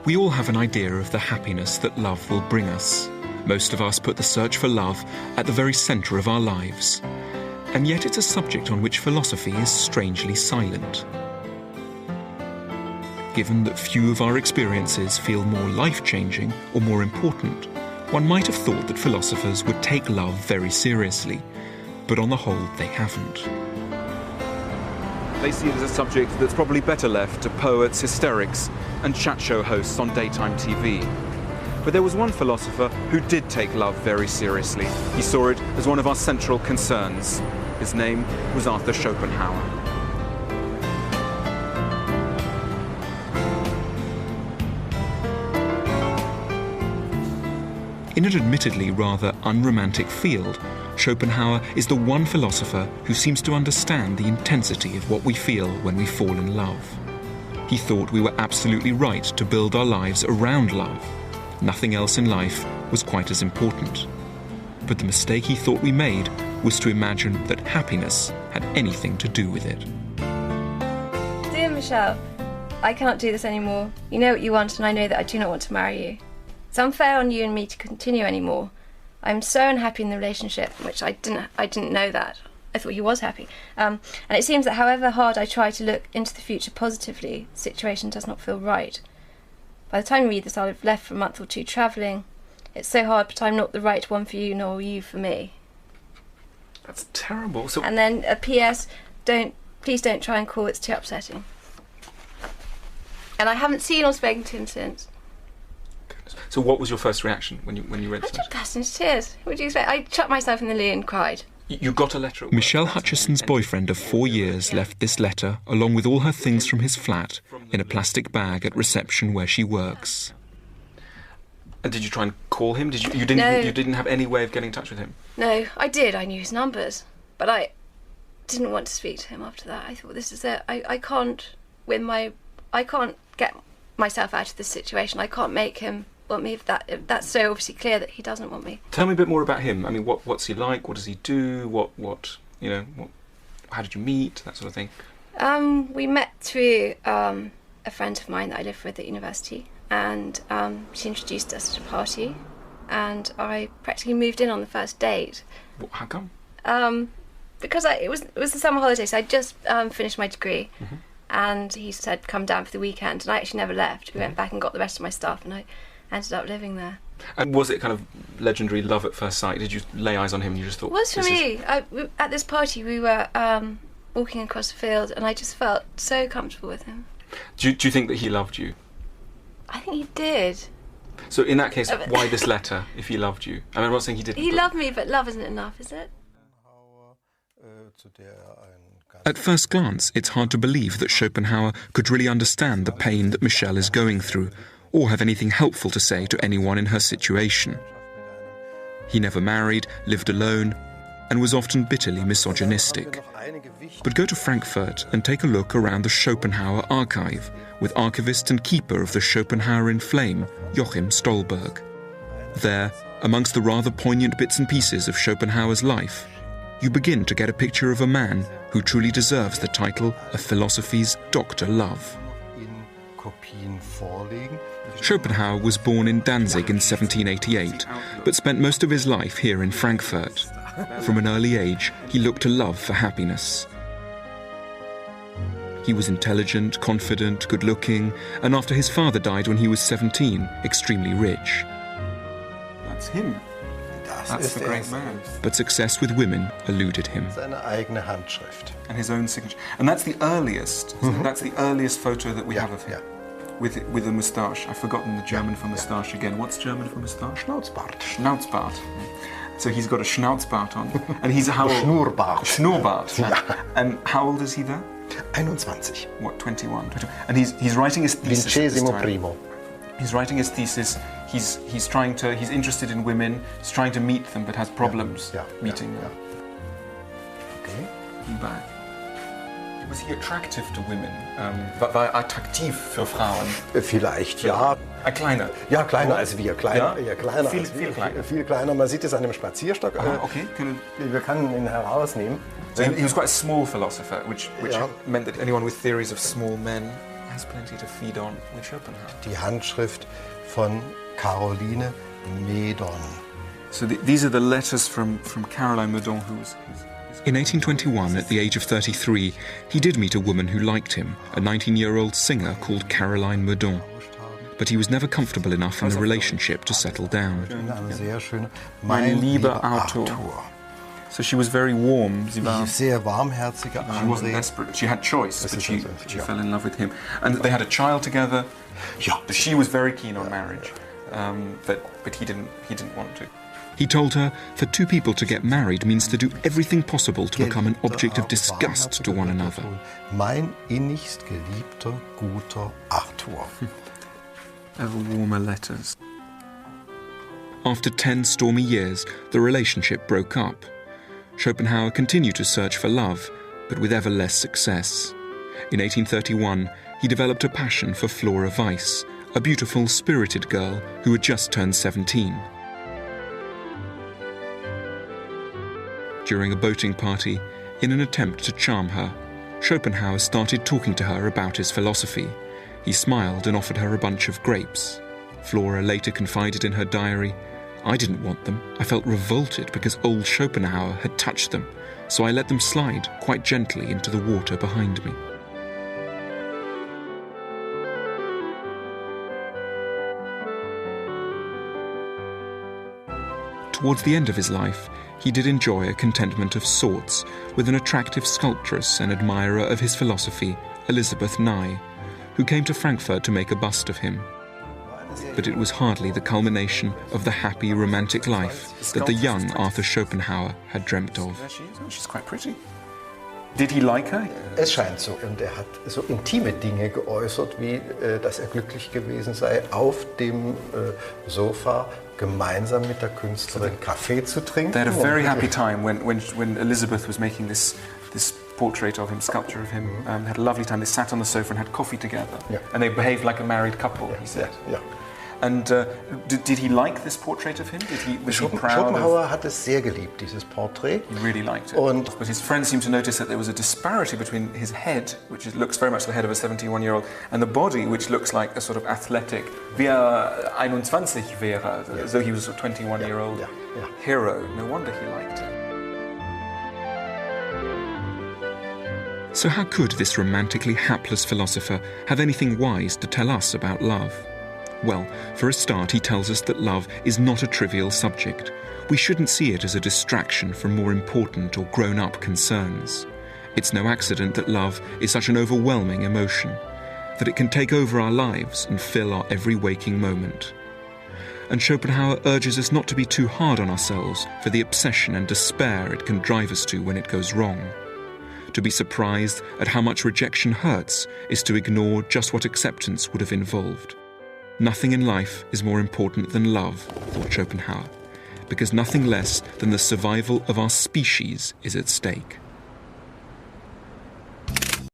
We all have an idea of the happiness that love will bring us. Most of us put the search for love at the very centre of our lives. And yet it's a subject on which philosophy is strangely silent. Given that few of our experiences feel more life-changing or more important, one might have thought that philosophers would take love very seriously, but on the whole they haven't. They see it as a subject that's probably better left to poets, hysterics, and chat show hosts on daytime TV. But there was one philosopher who did take love very seriously. He saw it as one of our central concerns. His name was Arthur Schopenhauer. In an admittedly rather unromantic field, Schopenhauer is the one philosopher who seems to understand the intensity of what we feel when we fall in love. He thought we were absolutely right to build our lives around love. Nothing else in life was quite as important. But the mistake he thought we made was to imagine that happiness had anything to do with it. Dear Michelle, I cannot do this anymore. You know what you want, and I know that I do not want to marry you. It's unfair on you and me to continue anymore. I'm so unhappy in the relationship, which I didn't know that. I thought he was happy. And it seems that however hard I try to look into the future positively, the situation does not feel right. By the time you read this, I'll have left for a month or two travelling. It's so hard, but I'm not the right one for you, nor you for me. That's terrible. So... And then a P.S. Please don't try and call, it's too upsetting. And I haven't seen or spoken to him since. So what was your first reaction when you read this? I just burst into tears. What do you expect? I chucked myself in the loo and cried. You got a letter? Michelle Hutchison's boyfriend of 4 years left this letter, along with all her things from his flat, in a plastic bag at reception where she works. And did you try and call him? You didn't have any way of getting in touch with him? No, I did. I knew his numbers. But I didn't want to speak to him after that. I thought, this is it. I can't get myself out of this situation. I can't make him want me if that's so obviously clear that he doesn't want me. Tell me a bit more about him. I mean, what's he like? What does he do? How did you meet? That sort of thing. We met through a friend of mine that I lived with at university, and she introduced us at a party, and I practically moved in on the first date. How come? Because it was the summer holidays. So I just finished my degree, and he said come down for the weekend, and I actually never left. We went back and got the rest of my stuff, and I ended up living there. And was it kind of legendary love at first sight? Did you lay eyes on him and you just thought... It was for me. At this party we were walking across the field, and I just felt so comfortable with him. Do you think that he loved you? I think he did. So in that case, why this letter, if he loved you? I mean, I'm not saying he didn't. He loved me, but love isn't enough, is it? At first glance, it's hard to believe that Schopenhauer could really understand the pain that Michelle is going through, or have anything helpful to say to anyone in her situation. He never married, lived alone, and was often bitterly misogynistic. But go to Frankfurt and take a look around the Schopenhauer archive with archivist and keeper of the Schopenhauer in Flame, Joachim Stolberg. There, amongst the rather poignant bits and pieces of Schopenhauer's life, you begin to get a picture of a man who truly deserves the title of philosophy's Dr. Love. Schopenhauer was born in Danzig in 1788, but spent most of his life here in Frankfurt. From an early age, he looked to love for happiness. He was intelligent, confident, good-looking, and after his father died when he was 17, extremely rich. That's him. That's the great man. But success with women eluded him. And his own signature. And that's the earliest. That's the earliest photo that we have of him. With a moustache. I've forgotten the German for moustache again. What's German for moustache? Schnauzbart. Schnauzbart. So he's got a Schnauzbart on. And he's how old? Schnurrbart. Schnurrbart. Yeah. And how old is he there? 21. What, 21? And he's writing his thesis. Vincesimo primo. He's writing his thesis. He's interested in women. He's trying to meet them, but has problems meeting them. Okay. Back. Was he attractive to women? War er attraktiv für Frauen? Vielleicht, ja. Kleiner? Ja, kleiner als wir. Kleiner, ja? kleiner Viel, als wir. Viel kleiner. Viel kleiner. Man sieht es an dem Spazierstock. Okay. Wir können ihn herausnehmen. So he was quite a small philosopher, which meant that anyone with theories of small men has plenty to feed on with Schopenhauer. Die Handschrift von Caroline Medon. So these are the letters from Caroline Botton, who was... In 1821, at the age of 33, he did meet a woman who liked him, a 19-year-old singer called Caroline Botton. But he was never comfortable enough in the relationship to settle down. Mein lieber Arthur. So she was very warm. Sehr warmherzige She wasn't desperate. She had choice, but she fell in love with him. And they had a child together. Ja. She was very keen on marriage, but he didn't want to. He told her that two people to get married means to do everything possible to become an object of disgust to one another. Mein innigst geliebter, guter Arthur. Ever warmer letters. After 10 stormy years, the relationship broke up. Schopenhauer continued to search for love, but with ever less success. In 1831, he developed a passion for Flora Weiss, a beautiful, spirited girl who had just turned 17. During a boating party, in an attempt to charm her, Schopenhauer started talking to her about his philosophy. He smiled and offered her a bunch of grapes. Flora later confided in her diary, "I didn't want them. I felt revolted because old Schopenhauer had touched them, so I let them slide quite gently into the water behind me." Towards the end of his life, he did enjoy a contentment of sorts with an attractive sculptress and admirer of his philosophy, Elizabeth Nye, who came to Frankfurt to make a bust of him. But it was hardly the culmination of the happy romantic life that the young Arthur Schopenhauer had dreamt of. There she is. Oh, she's quite pretty. Did he like her? Es scheint so. Und er hat so intime Dinge geäußert, wie dass er glücklich gewesen sei, auf dem Sofa gemeinsam mit der Künstlerin Kaffee zu trinken. They had a very happy time when Elizabeth was making this portrait of him, sculpture of him. They had a lovely time. They sat on the sofa and had coffee together. Yeah. And they behaved like a married couple, he said. Ja. And did he like this portrait of him? Was he proud Schopenhauer of? hat es sehr geliebt, dieses Porträt. He really liked it. But his friends seemed to notice that there was a disparity between his head, which looks very much the head of a 71-year-old, and the body, which looks like a sort of athletic, wie 21 wäre, as though he was a 21-year-old hero. No wonder he liked it. So how could this romantically hapless philosopher have anything wise to tell us about love? Well, for a start, he tells us that love is not a trivial subject. We shouldn't see it as a distraction from more important or grown-up concerns. It's no accident that love is such an overwhelming emotion, that it can take over our lives and fill our every waking moment. And Schopenhauer urges us not to be too hard on ourselves for the obsession and despair it can drive us to when it goes wrong. To be surprised at how much rejection hurts is to ignore just what acceptance would have involved. Nothing in life is more important than love, thought Schopenhauer, because nothing less than the survival of our species is at stake.